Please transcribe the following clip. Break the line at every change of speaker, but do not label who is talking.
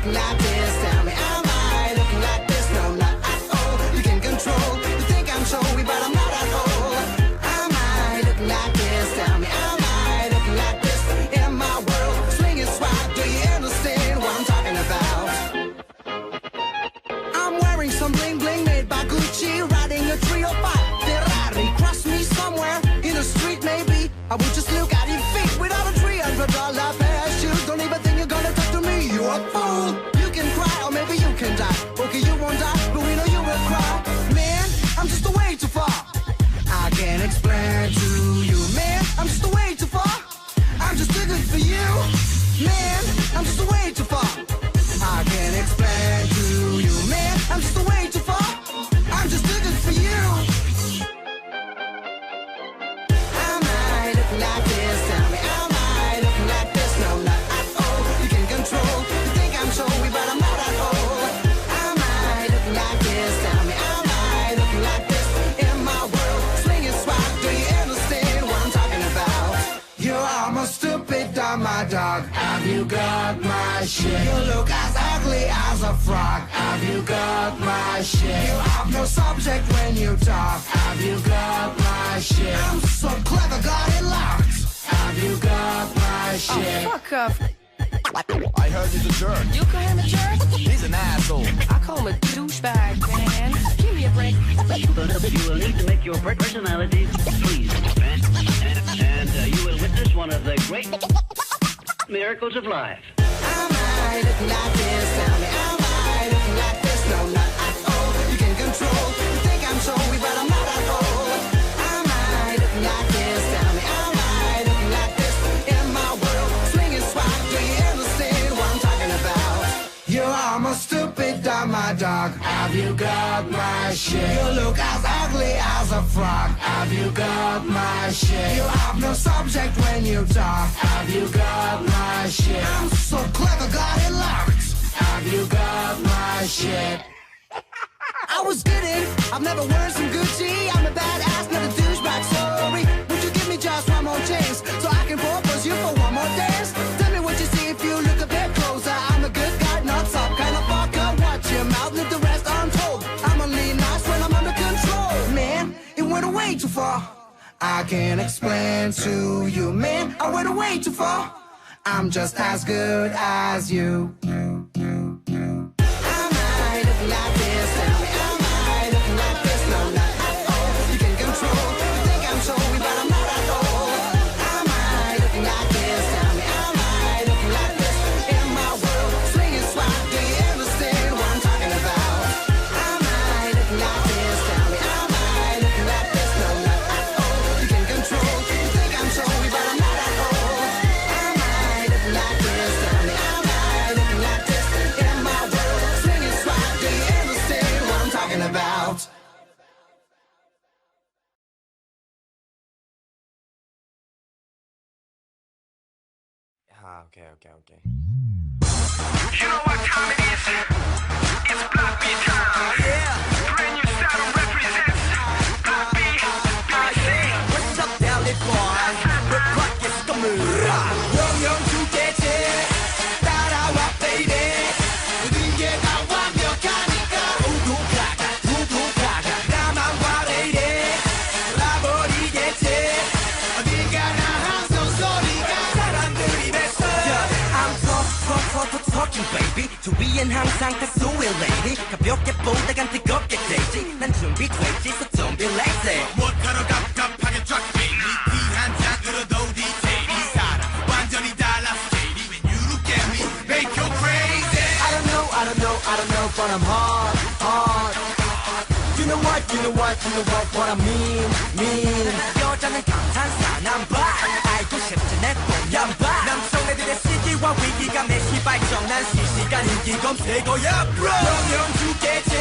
looking like this? Tell me, am I looking like this? No, not at all. You can control. You think I'm showy, but I'm not at all. Am I looking like this? Tell me, am I looking like this? In my world, swinging swag. Do you understand what I'm talking about? I'm wearing some bling bling made by Gucci, riding a 305 Ferrari. Cross me somewhere in the street, maybe I would just look at your feet without a $300 pair of shoes. Don't even think you're gonna talk to me. You're a fool. You can cry or maybe you can die. Okay, you won't die, but we know you will cry. Man, I'm just a way too far. I can't explain to you, man. I'm just a way too far. I'm just too good for you, man. I'm just a way too far. I can't explain to you, man. I'm just a way too far. I'm just too good for you. Am I looking like this? Tell me, am I looking like this? No, not at all. You can control. You think I'm showy, but I'm not at all. Am I looking like this? Tell me, am I looking like this? In my world, swinging swag. Do you understand what I'm talking about? You are my stupid dumb, my dog. Have you got my shit? You look as ugly as a frog. Have you got my shit? You have no subject when you talk. Have you got my shit? I'm so clever, got it locked. Have you got my shit?
Oh, fuck off.
I heard he's a jerk.
You call him a jerk?
He's an asshole.
I call him a douchebag, man. Give me a break.
But you will need to make your personalities pleased, and you will witness one of the great miracles of life.
Am I looking like this? Tell me, am I looking like this? No, not at all. You can control. You think I'm showy, but I'm not at all. Am I looking like this? Tell me, am I looking like this? In my world, swinging swag. Do you understand what I'm talking about? You are my stupid dumb, my dog. Have you got my shit? You look as ugly as a frog. Have you got my shit? You have no subject when you talk. Have you got my shit? I'm so clever, got it locked. Have you got my shit? I was kidding, I've never worn some Gucci. I'm a badass, not a douchebag, sorry. Would you give me just one more chance so I can propose you for one more dance? Tell me what you see if you look a bit closer. I'm a good guy, not some kind of fucker. Watch your mouth, leave the rest untold. I'm only nice when I'm under control. Man, it went way too far. I can't explain to you, man. I went way too far. I'm just as good as you. Am I looking like this? Tell me, am I looking like this? No, not at all. You can control. You think I'm showy, but I'm not at all. Am I looking like this? Tell me, am I looking like this? In my world, swinging swag. Do you understand what I'm talking about? Am I looking like this? Tell me, am I looking like this? No, not at all. You can control. You think I'm showy, but I'm not at all. Am I looking like this? Tell me, am I looking like this? In my world, swinging swag. Do you understand what I'm talking about?
Okay.
You know what time it is? It's Block B time. Yeah. Brand new style represents Block B.
What's up, Delhi boys? The clock is coming. 영영 주제제 따라와 baby. 모든 게 다 완벽하니까 우두가가 나만 바래 이래 돌아버리겠지. 어디가나 항상 소리가 사람들이 뱉어. I'm talking baby. 주위엔 항상 다수의 lady. 가볍게 보다간 뜨겁게 되지. 난 준비됐지 so don't be lazy.
못하러 갑갑하게 drop baby. 뒤한 장으로도 디테일이 살아 완전히 달라 스케일이. When you look at me, make you crazy.
I don't know, but I'm hard. You know what I mean. 여자는 감탄사 남바. 알고 싶지 내 뽕양바. 남성애들의 시기와 위기가 매시 발전한 실시간 인기 검색어야 bro. 영영 주제제